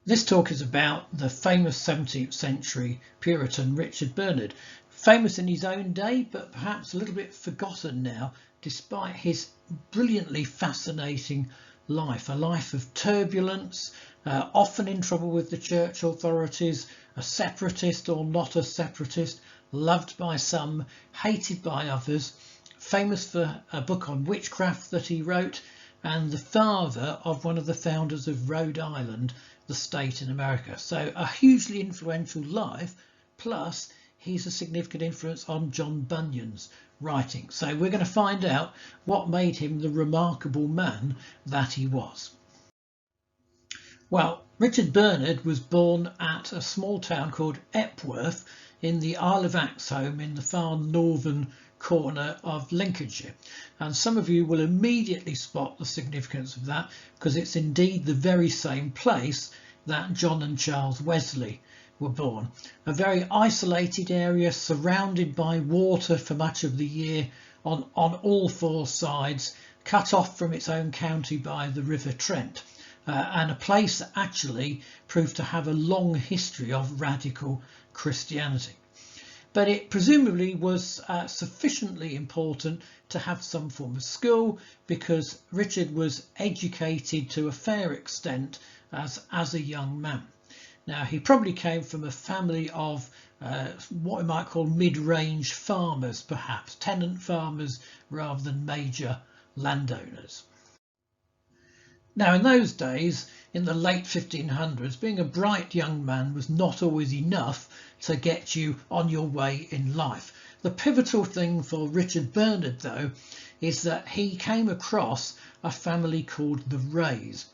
This talk is about the famous 17th century Puritan Richard Bernard, famous in his own day but perhaps a little bit forgotten now despite his brilliantly fascinating life, a life of turbulence, often in trouble with the church authorities, a separatist or not a separatist, loved by some, hated by others, famous for a book on witchcraft that he wrote, and the father of one of the founders of Rhode Island, the state in America. So a hugely influential life, plus he's a significant influence on John Bunyan's writing. So we're going to find out what made him the remarkable man that he was. Well, Richard Bernard was born at a small town called Epworth in the Isle of Axholme in the far northern corner of Lincolnshire, and some of you will immediately spot the significance of that because it's indeed the very same place that John and Charles Wesley were born. A very isolated area surrounded by water for much of the year on all four sides, cut off from its own county by the River Trent, and a place that actually proved to have a long history of radical Christianity. But it presumably was sufficiently important to have some form of school because Richard was educated to a fair extent as a young man. Now, he probably came from a family of what we might call mid-range farmers, perhaps tenant farmers rather than major landowners. Now, in those days, in the late 1500s, being a bright young man was not always enough to get you on your way in life. The pivotal thing for Richard Bernard, though, is that he came across a family called the Wrays.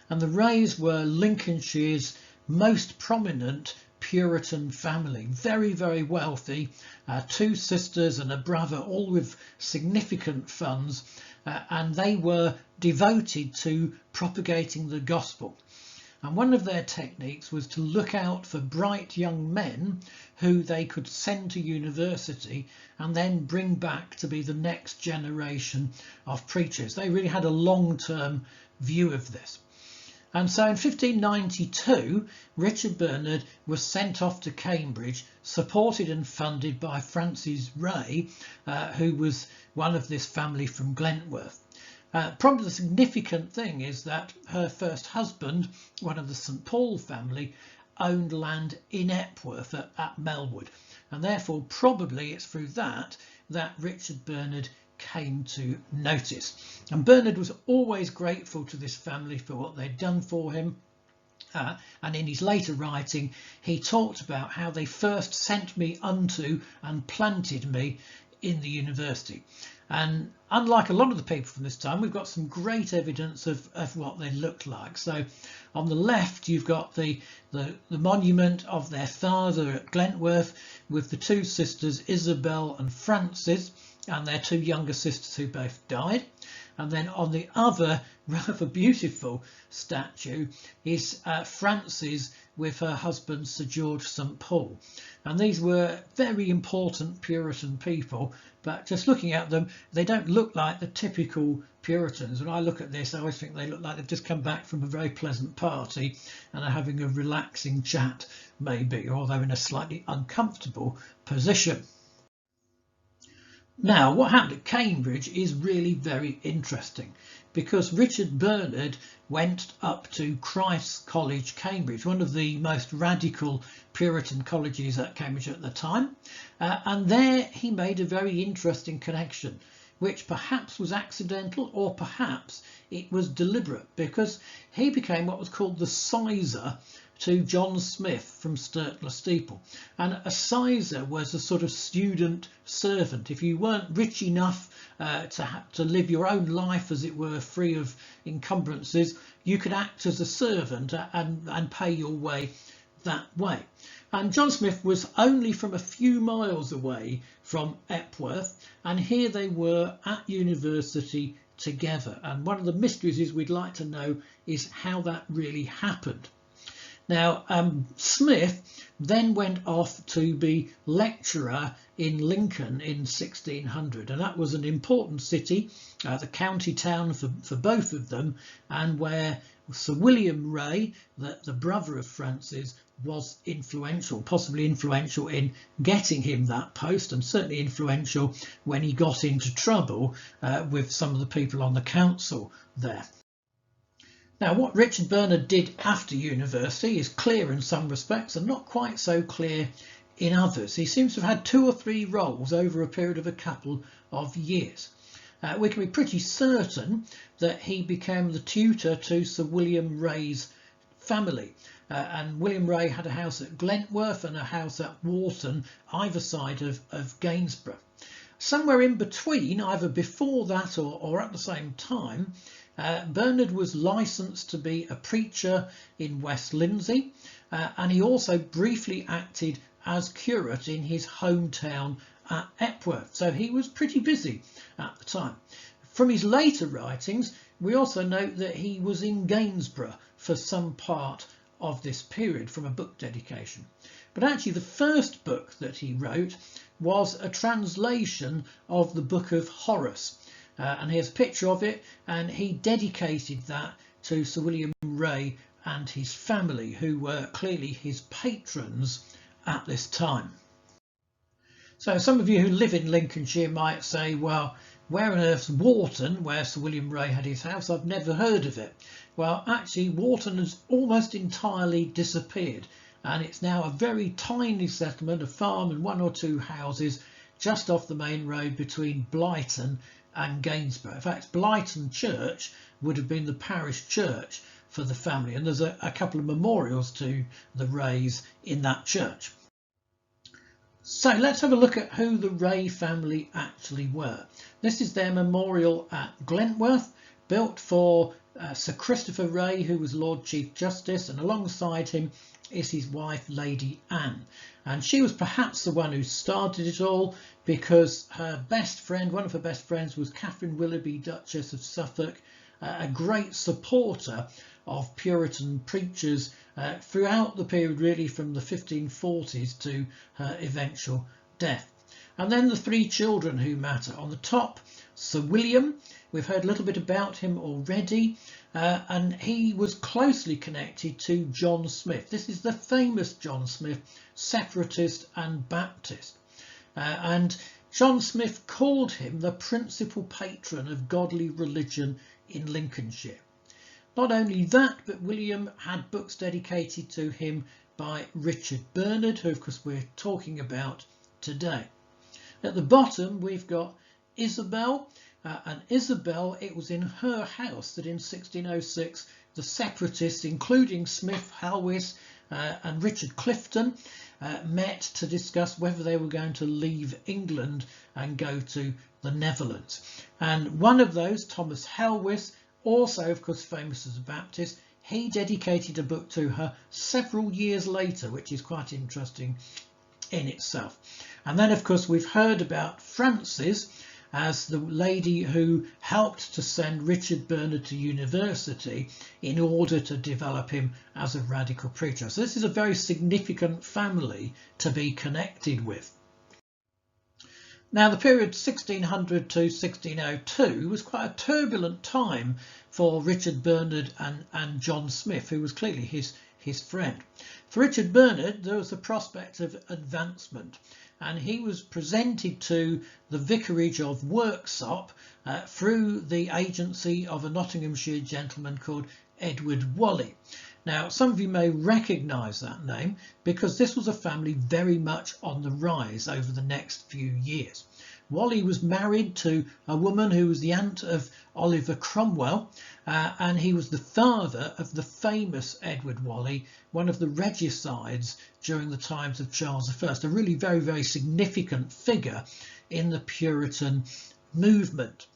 And the Wrays were Lincolnshire's most prominent Puritan family, very, very wealthy, two sisters and a brother, all with significant funds, and they were devoted to propagating the gospel. And one of their techniques was to look out for bright young men who they could send to university and then bring back to be the next generation of preachers. They really had a long-term view of this. And so in 1592, Richard Bernard was sent off to Cambridge, supported and funded by Frances Wray, who was one of this family from Glentworth. Probably the significant thing is that her first husband, one of the St Paul family, owned land in Epworth at Melwood, and therefore probably it's through that Richard Bernard came to notice. And Bernard was always grateful to this family for what they'd done for him, and in his later writing he talked about how they first sent me unto and planted me in the university. And unlike a lot of the people from this time, we've got some great evidence of what they looked like. So on the left you've got the monument of their father at Glentworth with the two sisters Isabel and Frances and their two younger sisters who both died. And then on the other rather beautiful statue is Frances with her husband Sir George St Paul. And these were very important Puritan people, but just looking at them, they don't look like the typical Puritans. When I look at this, I always think they look like they've just come back from a very pleasant party and are having a relaxing chat, maybe, although in a slightly uncomfortable position. Now, what happened at Cambridge is really very interesting because Richard Bernard went up to Christ's College, Cambridge, one of the most radical Puritan colleges at Cambridge at the time, and there he made a very interesting connection, which perhaps was accidental or perhaps it was deliberate, because he became what was called the sizer to John Smith from Sturtler Steeple. And a sizer was a sort of student servant. If you weren't rich enough to live your own life, as it were, free of encumbrances, you could act as a servant and pay your way that way. And John Smith was only from a few miles away from Epworth, and here they were at university together. And one of the mysteries is we'd like to know is how that really happened. Now, Smith then went off to be lecturer in Lincoln in 1600, and that was an important city, the county town for both of them, and where Sir William Wray, the brother of Francis, was influential, possibly influential in getting him that post, and certainly influential when he got into trouble with some of the people on the council there. Now, what Richard Bernard did after university is clear in some respects and not quite so clear in others. He seems to have had 2 or 3 roles over a period of a couple of years. We can be pretty certain that he became the tutor to Sir William Wray's family. And William Wray had a house at Glentworth and a house at Wharton, either side of Gainsborough. Somewhere in between, either before that or at the same time, Bernard was licensed to be a preacher in West Lindsey, and he also briefly acted as curate in his hometown at Epworth. So he was pretty busy at the time. From his later writings, we also note that he was in Gainsborough for some part of this period from a book dedication. But actually the first book that he wrote was a translation of the Book of Horace. And here's a picture of it, and he dedicated that to Sir William Wray and his family, who were clearly his patrons at this time. So some of you who live in Lincolnshire might say, well, where on earth's Wharton, where Sir William Wray had his house? I've never heard of it. Well, actually, Wharton has almost entirely disappeared, and it's now a very tiny settlement, a farm and 1 or 2 houses just off the main road between Blighton and Gainsborough. In fact, Blighton Church would have been the parish church for the family, and there's a couple of memorials to the Wrays in that church. So let's have a look at who the Wray family actually were. This is their memorial at Glentworth, built for Sir Christopher Wray, who was Lord Chief Justice, and alongside him is his wife, Lady Anne. And she was perhaps the one who started it all, because her best friend, one of her best friends, was Catherine Willoughby, Duchess of Suffolk, a great supporter of Puritan preachers throughout the period, really from the 1540s to her eventual death. And then the 3 children who matter. On the top, Sir William. We've heard a little bit about him already, and he was closely connected to John Smith. This is the famous John Smith, Separatist and Baptist. And John Smith called him the principal patron of godly religion in Lincolnshire. Not only that, but William had books dedicated to him by Richard Bernard, who of course we're talking about today. At the bottom we've got Isabel, and Isabel, it was in her house that in 1606 the Separatists, including Smith, Halwis and Richard Clifton, met to discuss whether they were going to leave England and go to the Netherlands. And one of those, Thomas Halwis, also of course famous as a Baptist, he dedicated a book to her several years later, which is quite interesting in itself. And then of course we've heard about Frances as the lady who helped to send Richard Bernard to university in order to develop him as a radical preacher. So this is a very significant family to be connected with. Now the period 1600 to 1602 was quite a turbulent time for Richard Bernard and John Smith, who was clearly his friend. For Richard Bernard there was the prospect of advancement, and he was presented to the vicarage of Worksop through the agency of a Nottinghamshire gentleman called Edward Whalley. Now some of you may recognise that name because this was a family very much on the rise over the next few years. Whalley was married to a woman who was the aunt of Oliver Cromwell, and he was the father of the famous Edward Whalley, one of the regicides during the times of Charles I, a really very, very significant figure in the Puritan movement.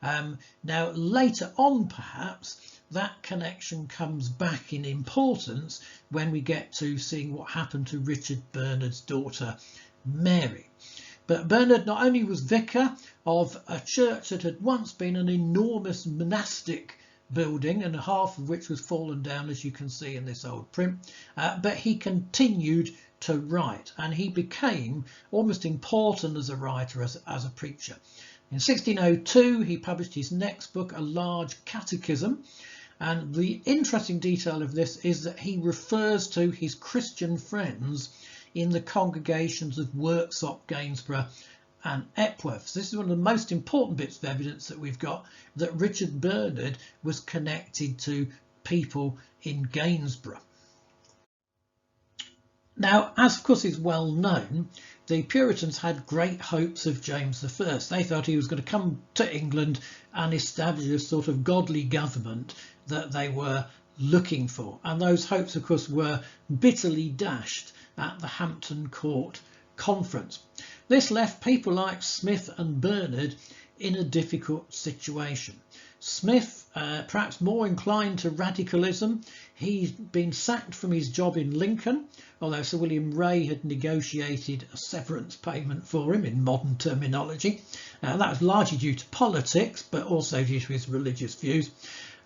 Now later on perhaps that connection comes back in importance when we get to seeing what happened to Richard Bernard's daughter Mary. But Bernard not only was vicar of a church that had once been an enormous monastic building, and half of which was fallen down, as you can see in this old print, but he continued to write, and he became almost important as a writer, as a preacher. In 1602 he published his next book, a large catechism, And the interesting detail of this is that he refers to his Christian friends in the congregations of Worksop, Gainsborough and Epworth. So this is one of the most important bits of evidence that we've got, that Richard Bernard was connected to people in Gainsborough. Now, as of course is well known, the Puritans had great hopes of James I. They thought he was going to come to England and establish a sort of godly government that they were looking for. And those hopes, of course, were bitterly dashed at the Hampton Court Conference. This left people like Smith and Bernard in a difficult situation. Smith, perhaps more inclined to radicalism, he'd been sacked from his job in Lincoln, although Sir William Wray had negotiated a severance payment for him in modern terminology. That was largely due to politics, but also due to his religious views.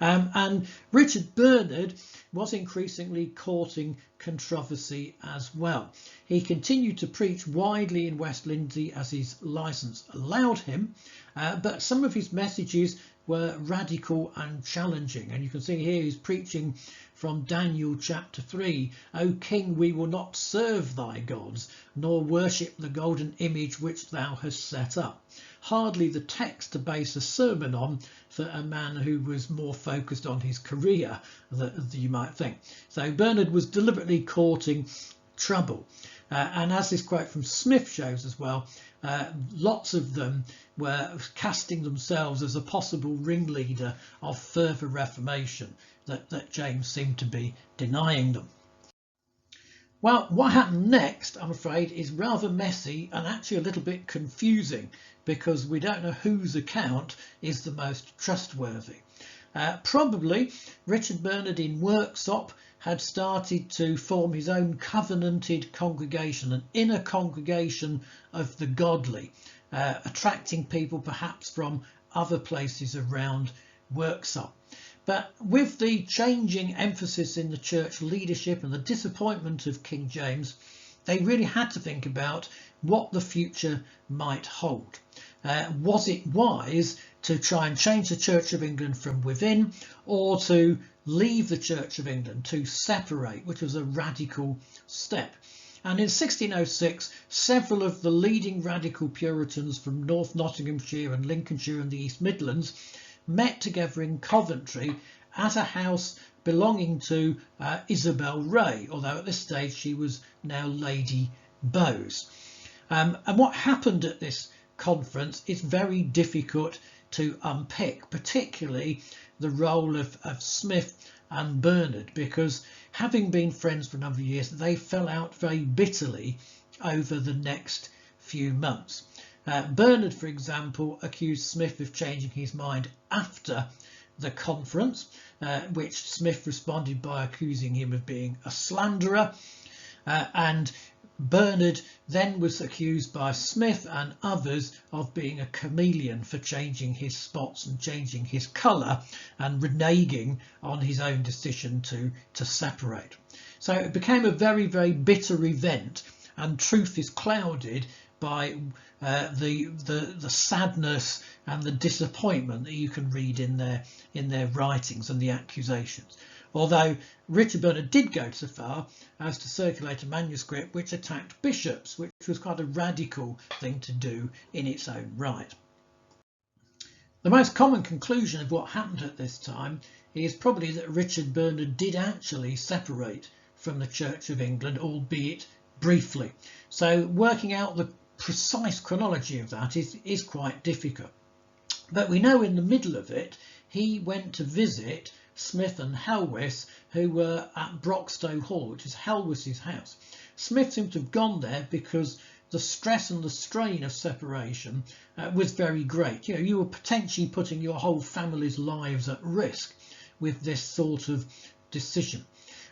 And Richard Bernard was increasingly courting controversy as well. He continued to preach widely in West Lindsey as his licence allowed him, but some of his messages were radical and challenging. And you can see here he's preaching from Daniel chapter 3. O King, we will not serve thy gods, nor worship the golden image which thou hast set up. Hardly the text to base a sermon on for a man who was more focused on his career than you might think. So Bernard was deliberately courting trouble. And as this quote from Smith shows as well, lots of them were casting themselves as a possible ringleader of further reformation that James seemed to be denying them. Well, what happened next, I'm afraid, is rather messy and actually a little bit confusing, because we don't know whose account is the most trustworthy. Probably Richard Bernard in Worksop had started to form his own covenanted congregation, an inner congregation of the godly, attracting people perhaps from other places around Worksop. But with the changing emphasis in the church leadership and the disappointment of King James, they really had to think about what the future might hold. Was it wise to try and change the Church of England from within, or to leave the Church of England, to separate, which was a radical step? And in 1606, several of the leading radical Puritans from North Nottinghamshire and Lincolnshire and the East Midlands met together in Coventry at a house belonging to Isabel Wray, although at this stage she was now Lady Bowes. And what happened at this conference is very difficult to unpick, particularly the role of Smith and Bernard, because having been friends for a number of years, they fell out very bitterly over the next few months. Bernard, for example, accused Smith of changing his mind after the conference, which Smith responded by accusing him of being a slanderer, and Bernard then was accused by Smith and others of being a chameleon for changing his spots and changing his colour and reneging on his own decision to separate. So it became a very, very bitter event, and truth is clouded by the sadness and the disappointment that you can read in their writings and the accusations. Although Richard Bernard did go so far as to circulate a manuscript which attacked bishops, which was quite a radical thing to do in its own right. The most common conclusion of what happened at this time is probably that Richard Bernard did actually separate from the Church of England, albeit briefly. So working out the precise chronology of that is quite difficult. But we know in the middle of it, he went to visit Smith and Helwys, who were at Broxtowe Hall, which is Helwys's house. Smith seemed to have gone there because the stress and the strain of separation was very great. You know, you were potentially putting your whole family's lives at risk with this sort of decision.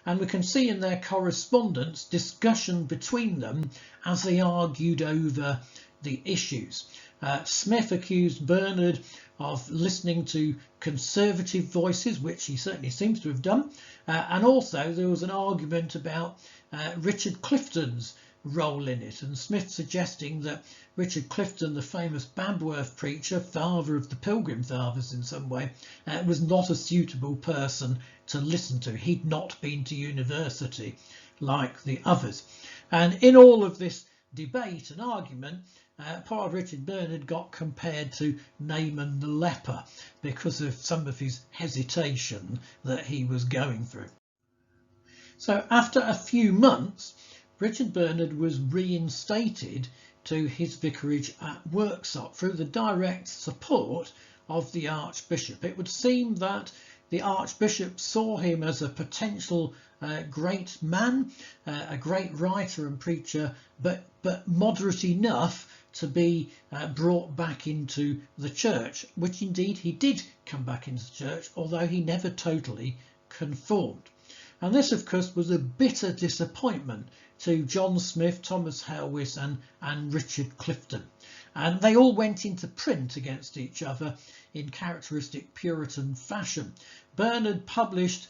And we can see in their correspondence discussion between them as they argued over the issues. Smith accused Bernard of listening to conservative voices, which he certainly seems to have done. And also there was an argument about Richard Clifton's role in it, and Smith suggesting that Richard Clifton, the famous Babworth preacher, father of the Pilgrim Fathers in some way, was not a suitable person to listen to. He'd not been to university like the others. And in all of this debate and argument, poor Richard Bernard got compared to Naaman the leper because of some of his hesitation that he was going through. So after a few months, Richard Bernard was reinstated to his vicarage at Worksop through the direct support of the Archbishop. It would seem that the Archbishop saw him as a potential great man, a great writer and preacher, but moderate enough to be brought back into the church, which indeed he did come back into the church, although he never totally conformed. And this, of course, was a bitter disappointment to John Smith, Thomas Helwys and Richard Clifton. And they all went into print against each other in characteristic Puritan fashion. Bernard published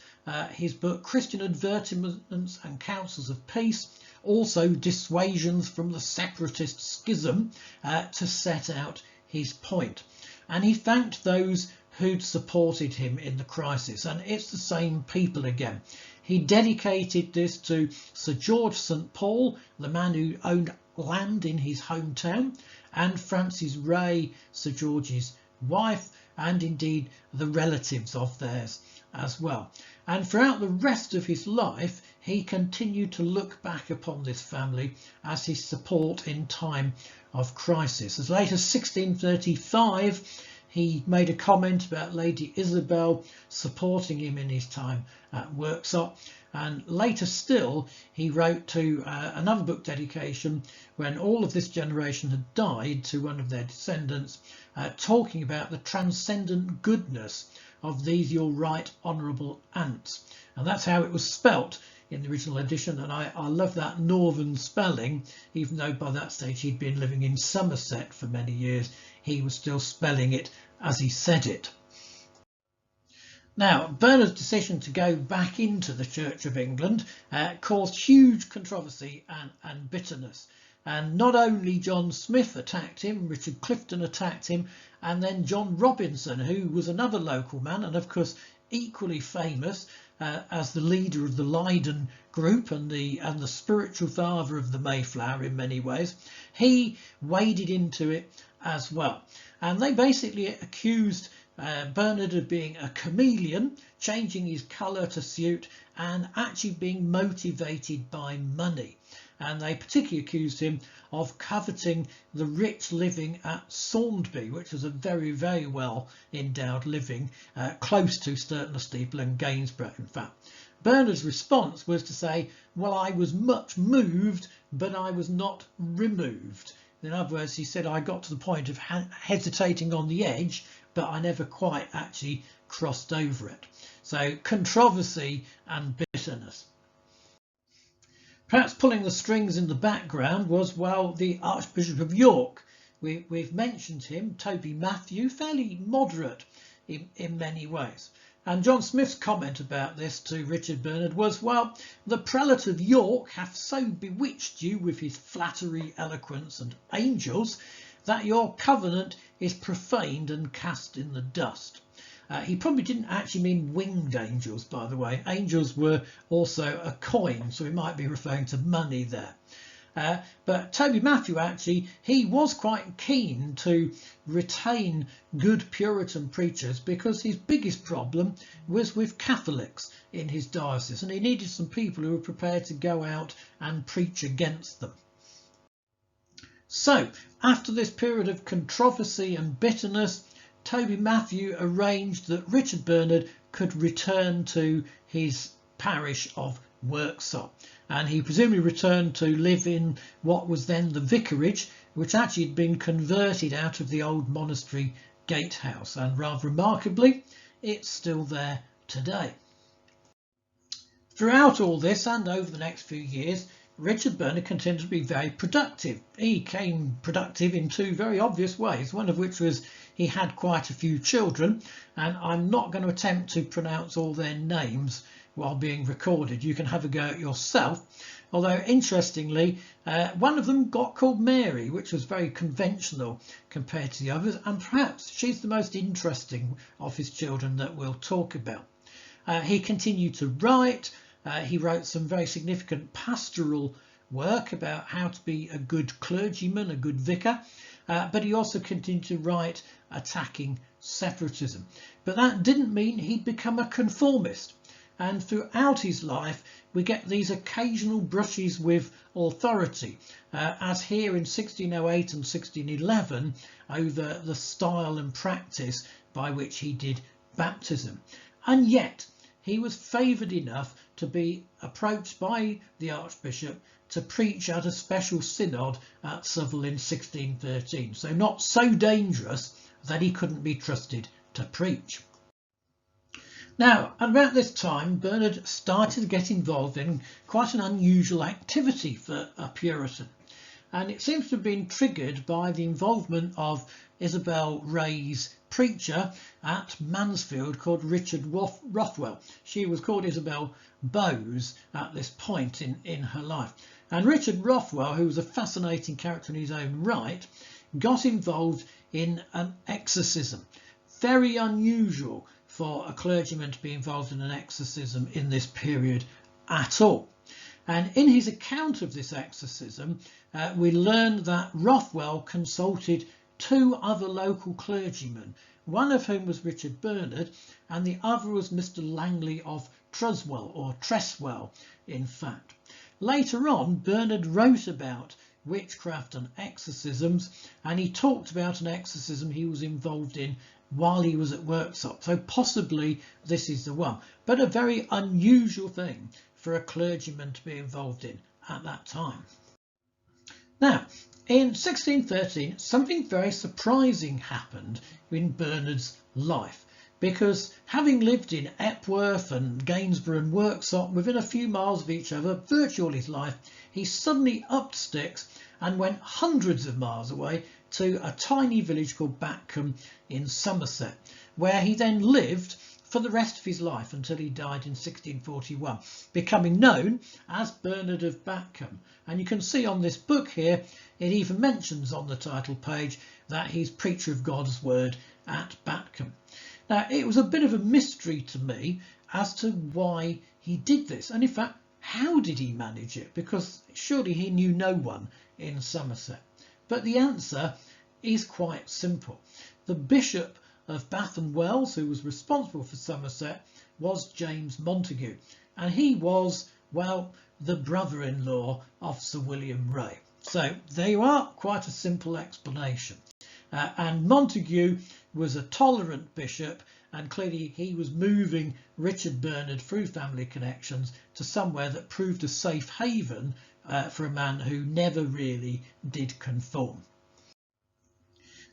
his book Christian Advertisements and Counsels of Peace, also Dissuasions from the Separatist Schism, to set out his point. And he thanked those who'd supported him in the crisis, and it's the same people again. He dedicated this to Sir George St Paul, the man who owned land in his hometown, and Frances Wray, Sir George's wife, and indeed the relatives of theirs as well. And throughout the rest of his life, he continued to look back upon this family as his support in time of crisis. As late as 1635, he made a comment about Lady Isabel supporting him in his time at Worksop, and later still he wrote to another book dedication when all of this generation had died to one of their descendants, talking about the transcendent goodness of these your right honourable aunts. And that's how it was spelt in the original edition, and I love that northern spelling, even though by that stage he'd been living in Somerset for many years. He was still spelling it as he said it. Now, Bernard's decision to go back into the Church of England caused huge controversy and bitterness. And not only John Smith attacked him, Richard Clifton attacked him, and then John Robinson, who was another local man and of course equally famous as the leader of the Leiden group and the spiritual father of the Mayflower in many ways. He waded into it as well. And they basically accused Bernard of being a chameleon, changing his colour to suit, and actually being motivated by money. And they particularly accused him of coveting the rich living at Saundby, which was a very, very well endowed living, close to Sturton Steeple and Gainsborough, in fact. Bernard's response was to say, well, I was much moved, but I was not removed. In other words, he said, I got to the point of hesitating on the edge, but I never quite actually crossed over it. So controversy and bitterness. Perhaps pulling the strings in the background was, well, the Archbishop of York. We've mentioned him, Toby Matthew, fairly moderate in many ways. And John Smith's comment about this to Richard Bernard was, well, the prelate of York hath so bewitched you with his flattery, eloquence and angels that your covenant is profaned and cast in the dust. He probably didn't actually mean winged angels, by the way. Angels were also a coin, so he might be referring to money there. But Toby Matthew, actually, he was quite keen to retain good Puritan preachers because his biggest problem was with Catholics in his diocese, and he needed some people who were prepared to go out and preach against them. So, after this period of controversy and bitterness, Toby Matthew arranged that Richard Bernard could return to his parish of Worksop, and he presumably returned to live in what was then the vicarage, which actually had been converted out of the old monastery gatehouse, and rather remarkably it's still there today. Throughout all this and over the next few years, Richard Bernard continued to be very productive. He became productive in two very obvious ways, one of which was he had quite a few children, and I'm not going to attempt to pronounce all their names while being recorded. You can have a go at yourself. Although interestingly, one of them got called Mary, which was very conventional compared to the others, and perhaps she's the most interesting of his children that we'll talk about. He continued to write. He wrote some very significant pastoral work about how to be a good clergyman, a good vicar, but he also continued to write attacking separatism. But that didn't mean he'd become a conformist. And throughout his life, we get these occasional brushes with authority, as here in 1608 and 1611, over the style and practice by which he did baptism. And yet, he was favoured enough to be approached by the Archbishop to preach at a special synod at Seville in 1613. So not so dangerous that he couldn't be trusted to preach. Now, at about this time, Bernard started to get involved in quite an unusual activity for a Puritan. And it seems to have been triggered by the involvement of Isabel Wray's preacher at Mansfield called Richard Rothwell. She was called Isabel Bowes at this point in her life. And Richard Rothwell, who was a fascinating character in his own right, got involved in an exorcism. Very unusual for a clergyman to be involved in an exorcism in this period at all. And in his account of this exorcism, we learn that Rothwell consulted two other local clergymen, one of whom was Richard Bernard, and the other was Mr. Langley of Truswell, or Treswell, in fact. Later on, Bernard wrote about witchcraft and exorcisms, and he talked about an exorcism he was involved in while he was at Worksop. So possibly this is the one, but a very unusual thing for a clergyman to be involved in at that time. Now, in 1613, something very surprising happened in Bernard's life, because having lived in Epworth and Gainsborough and Worksop within a few miles of each other virtually all his life, he suddenly upped sticks and went hundreds of miles away to a tiny village called Batcombe in Somerset, where he then lived for the rest of his life until he died in 1641, becoming known as Bernard of Batcombe. And you can see on this book here, it even mentions on the title page that he's preacher of God's word at Batcombe. Now, it was a bit of a mystery to me as to why he did this, and in fact, how did he manage it? Because surely he knew no one in Somerset. But the answer is quite simple. The Bishop of Bath and Wells, who was responsible for Somerset, was James Montague, and he was, well, the brother-in-law of Sir William Wray. So there you are, quite a simple explanation. And Montague was a tolerant bishop, and clearly he was moving Richard Bernard through family connections to somewhere that proved a safe haven for a man who never really did conform.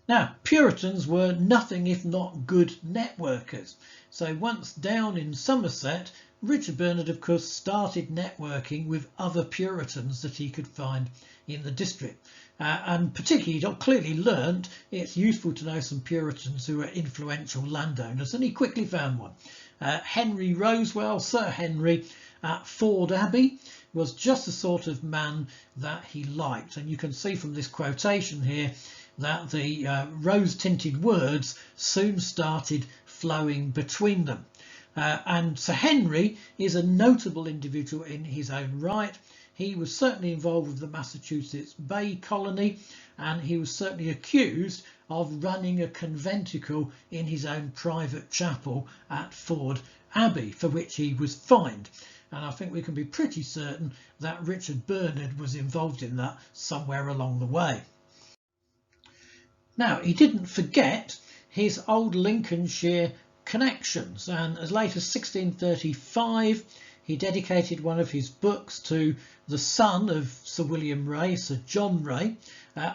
Now, Puritans were nothing if not good networkers. So once down in Somerset, Richard Bernard, of course, started networking with other Puritans that he could find in the district. And particularly, he clearly learnt it's useful to know some Puritans who are influential landowners, and he quickly found one. Henry Rosewell, Sir Henry, at Ford Abbey, was just the sort of man that he liked. And you can see from this quotation here that the rose-tinted words soon started flowing between them. And Sir Henry is a notable individual in his own right. He was certainly involved with the Massachusetts Bay Colony, and he was certainly accused of running a conventicle in his own private chapel at Ford Abbey, for which he was fined. And I think we can be pretty certain that Richard Bernard was involved in that somewhere along the way. Now, he didn't forget his old Lincolnshire connections, and as late as 1635 he dedicated one of his books to the son of Sir William Wray, Sir John Wray,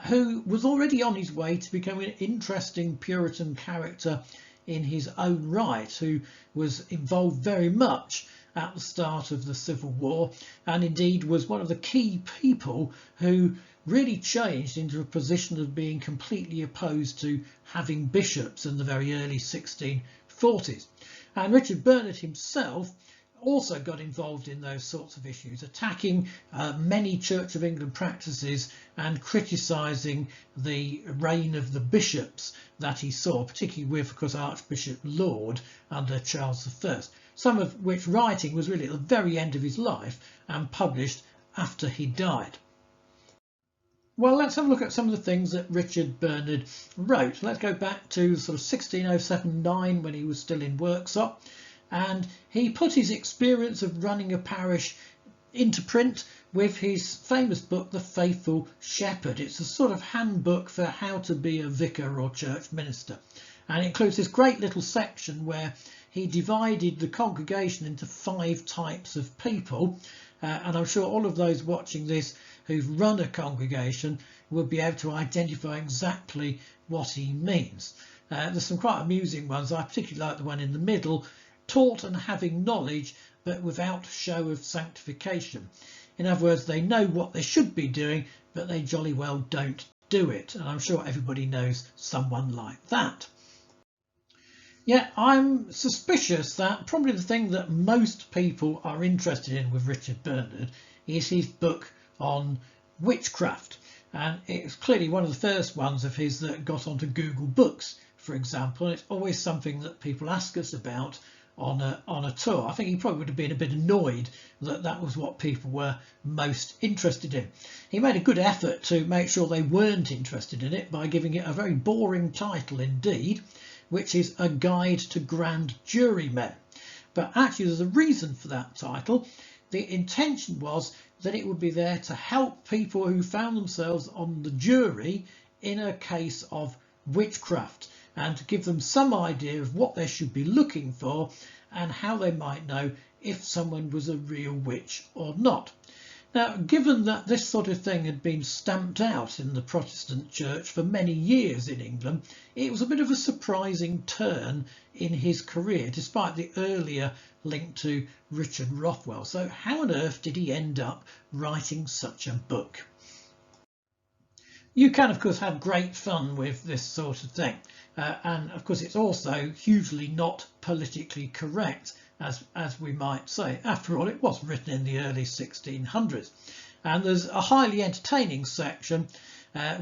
who was already on his way to becoming an interesting Puritan character in his own right, who was involved very much at the start of the Civil War, and indeed was one of the key people who really changed into a position of being completely opposed to having bishops in the very early 1640s. And Richard Bernard himself also got involved in those sorts of issues, attacking many Church of England practices and criticising the reign of the bishops that he saw, particularly with, of course, Archbishop Laud under Charles I, some of which writing was really at the very end of his life and published after he died. Well, let's have a look at some of the things that Richard Bernard wrote. Let's go back to sort of 1607-9 when he was still in Worksop, and he put his experience of running a parish into print with his famous book, The Faithfull Shepheard. It's a sort of handbook for how to be a vicar or church minister, and it includes this great little section where he divided the congregation into 5 types of people, and I'm sure all of those watching this who've run a congregation will be able to identify exactly what he means. There's some quite amusing ones. I particularly like the one in the middle: taught and having knowledge but without show of sanctification. In other words, they know what they should be doing but they jolly well don't do it, and I'm sure everybody knows someone like that. Yeah, I'm suspicious that probably the thing that most people are interested in with Richard Bernard is his book on witchcraft, and it's clearly one of the first ones of his that got onto Google Books, for example. It's always something that people ask us about on a tour. I think he probably would have been a bit annoyed that that was what people were most interested in. He made a good effort to make sure they weren't interested in it by giving it a very boring title indeed, which is A Guide to Grand Jurymen. But actually there's a reason for that title. The intention was that it would be there to help people who found themselves on the jury in a case of witchcraft, and to give them some idea of what they should be looking for and how they might know if someone was a real witch or not. Now, given that this sort of thing had been stamped out in the Protestant church for many years in England, it was a bit of a surprising turn in his career, despite the earlier link to Richard Rothwell. So how on earth did he end up writing such a book? You can, of course, have great fun with this sort of thing. And of course, it's also hugely not politically correct, as we might say. After all, it was written in the early 1600s. And there's a highly entertaining section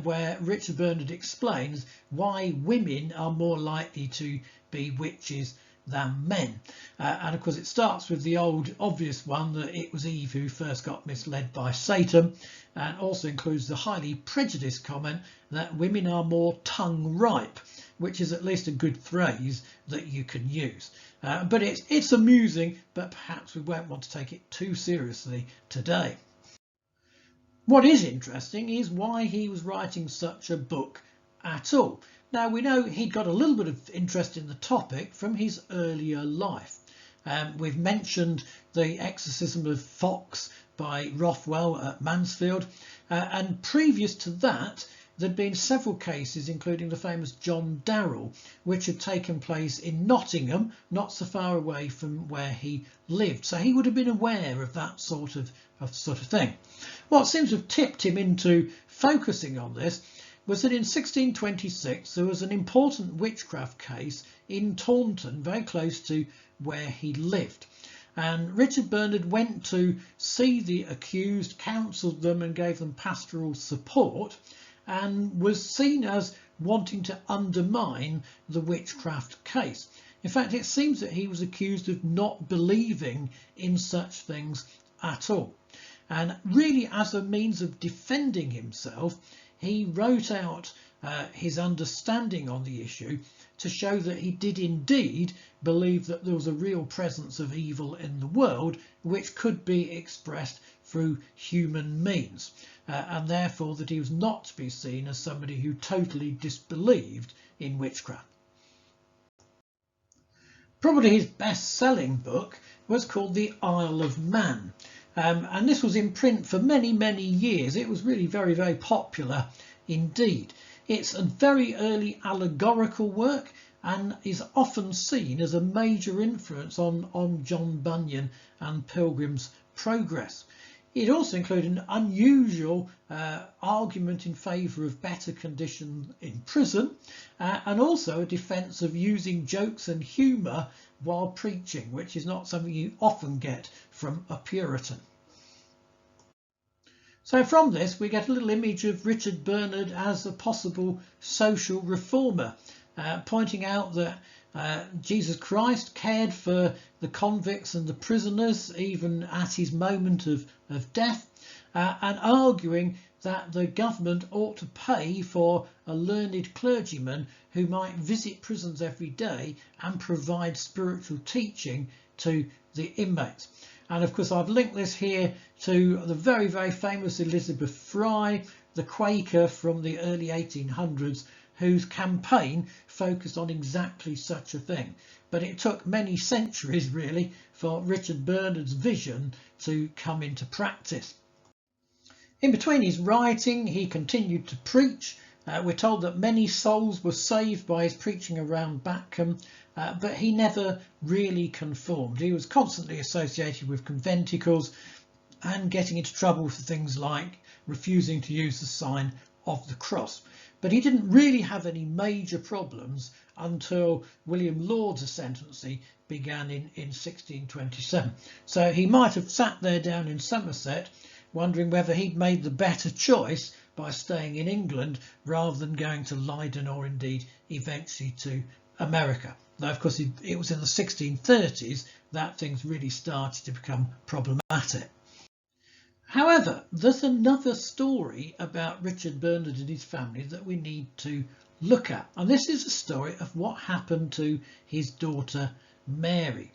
where Richard Bernard explains why women are more likely to be witches than men. And of course, it starts with the old obvious one that it was Eve who first got misled by Satan, and also includes the highly prejudiced comment that women are more tongue ripe, which is at least a good phrase that you can use. But it's amusing, but perhaps we won't want to take it too seriously today. What is interesting is why he was writing such a book at all. Now, we know he'd got a little bit of interest in the topic from his earlier life. We've mentioned the exorcism of Fox by Rothwell at Mansfield, and previous to that there'd been several cases, including the famous John Darrell, which had taken place in Nottingham, not so far away from where he lived. So he would have been aware of that sort of thing. What seems to have tipped him into focusing on this was that in 1626 there was an important witchcraft case in Taunton, very close to where he lived. And Richard Bernard went to see the accused, counselled them and gave them pastoral support, and was seen as wanting to undermine the witchcraft case. In fact, it seems that he was accused of not believing in such things at all. And really, as a means of defending himself, he wrote out his understanding on the issue to show that he did indeed believe that there was a real presence of evil in the world, which could be expressed through human means, and therefore that he was not to be seen as somebody who totally disbelieved in witchcraft. Probably his best-selling book was called The Isle of Man, and this was in print for many years. It was really very popular indeed. It's a very early allegorical work and is often seen as a major influence on John Bunyan and Pilgrim's Progress. It also included an unusual argument in favour of better conditions in prison, and also a defence of using jokes and humour while preaching, which is not something you often get from a Puritan. So from this we get a little image of Richard Bernard as a possible social reformer, pointing out that Jesus Christ cared for the convicts and the prisoners even at his moment of death, and arguing that the government ought to pay for a learned clergyman who might visit prisons every day and provide spiritual teaching to the inmates. And of course I've linked this here to the very, very famous Elizabeth Fry, the Quaker from the early 1800s, whose campaign focused on exactly such a thing. But it took many centuries really for Richard Bernard's vision to come into practice. In between his writing, he continued to preach. We're told that many souls were saved by his preaching around Batcombe, but he never really conformed. He was constantly associated with conventicles and getting into trouble for things like refusing to use the sign of the cross. But he didn't really have any major problems until William Laud's ascendancy began in 1627. So he might have sat there down in Somerset wondering whether he'd made the better choice by staying in England rather than going to Leiden or indeed eventually to America. Now, of course, it was in the 1630s that things really started to become problematic. However, there's another story about Richard Bernard and his family that we need to look at, and this is a story of what happened to his daughter Mary.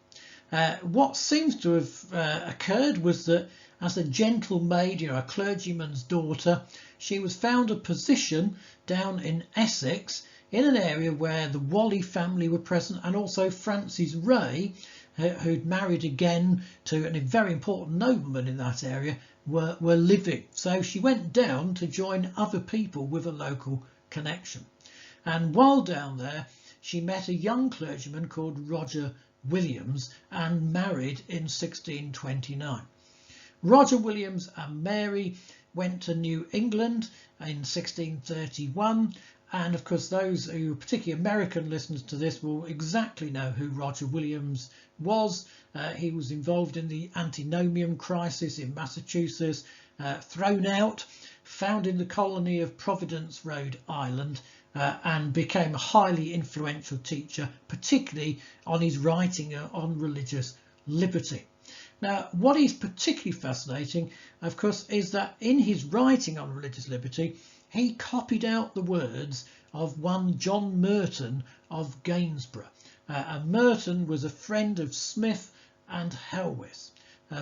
What seems to have occurred was that as a gentle maid, a clergyman's daughter, she was found a position down in Essex in an area where the Whalley family were present, and also Francis Wray, who'd married again to a very important nobleman in that area, were living. So she went down to join other people with a local connection. And while down there, she met a young clergyman called Roger Williams and married in 1629. Roger Williams and Mary went to New England in 1631, and of course those who are particularly American listeners to this will exactly know who Roger Williams was. He was involved in the antinomian crisis in Massachusetts, thrown out, found in the colony of Providence, Rhode Island, and became a highly influential teacher, particularly on his writing on religious liberty. Now, what is particularly fascinating, of course, is that in his writing on religious liberty, he copied out the words of one John Merton of Gainsborough. And Merton was a friend of Smith and Helwith.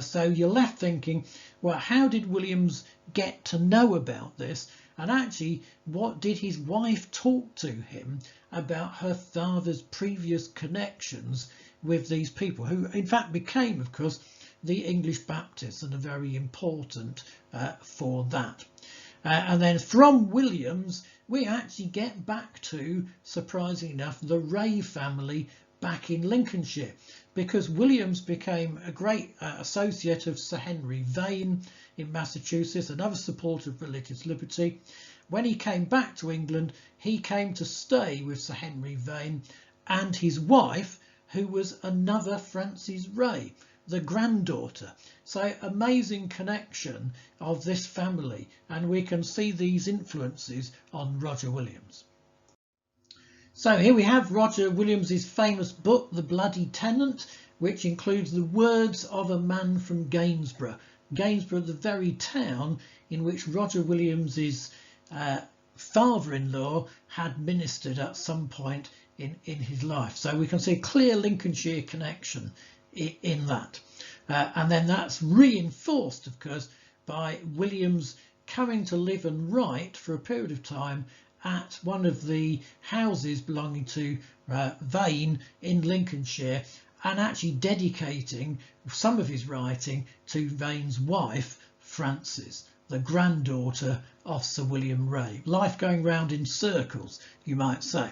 So you're left thinking, well, how did Williams get to know about this? And actually, what did his wife talk to him about her father's previous connections with these people, who in fact became, of course, the English Baptists, and are very important for that. And then from Williams, we actually get back to, surprisingly enough, the Wray family back in Lincolnshire, because Williams became a great associate of Sir Henry Vane in Massachusetts, another supporter of religious liberty. When he came back to England, he came to stay with Sir Henry Vane and his wife, who was another Frances Wray, the granddaughter. So amazing connection of this family, and we can see these influences on Roger Williams. So here we have Roger Williams's famous book, The Bloody Tenant, which includes the words of a man from Gainsborough. Gainsborough, the very town in which Roger Williams's father-in-law had ministered at some point in his life. So we can see a clear Lincolnshire connection in that. And then that's reinforced, of course, by Williams coming to live and write for a period of time at one of the houses belonging to Vane in Lincolnshire, and actually dedicating some of his writing to Vane's wife, Frances, the granddaughter of Sir William Wray. Life going round in circles, you might say.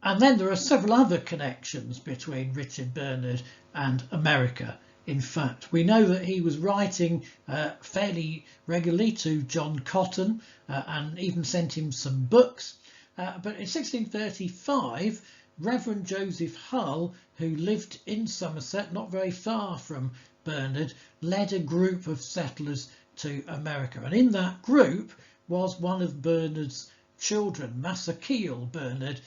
And then there are several other connections between Richard Bernard and America. In fact, we know that he was writing fairly regularly to John Cotton and even sent him some books. But in 1635, Reverend Joseph Hull, who lived in Somerset, not very far from Bernard, led a group of settlers to America, and in that group was one of Bernard's children, Massa Keel Bernard,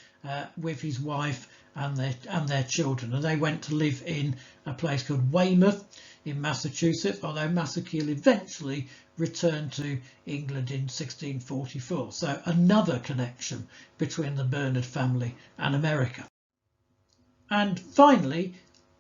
with his wife and their children, and they went to live in a place called Weymouth in Massachusetts, although Massa Keel eventually returned to England in 1644. So another connection between the Bernard family and America. And finally,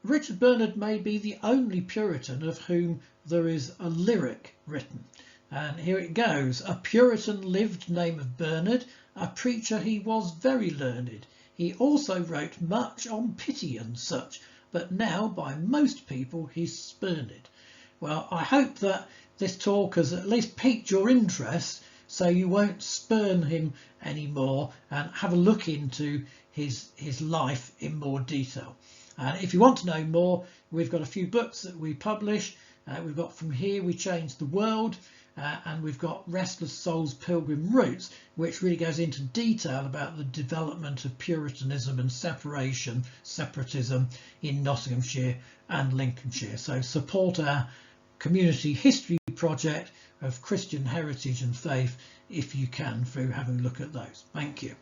Richard Bernard may be the only Puritan of whom there is a lyric written. And here it goes. A Puritan lived, name of Bernard, a preacher he was very learned. He also wrote much on pity and such, but now by most people he's spurned. Well, I hope that this talk has at least piqued your interest, so you won't spurn him anymore and have a look into his life in more detail. And if you want to know more, we've got a few books that we publish. We've got From Here We Change the World, and we've got Restless Souls Pilgrim Roots, which really goes into detail about the development of Puritanism and separatism in Nottinghamshire and Lincolnshire. So support our community history project of Christian heritage and faith if you can, through having a look at those. Thank you.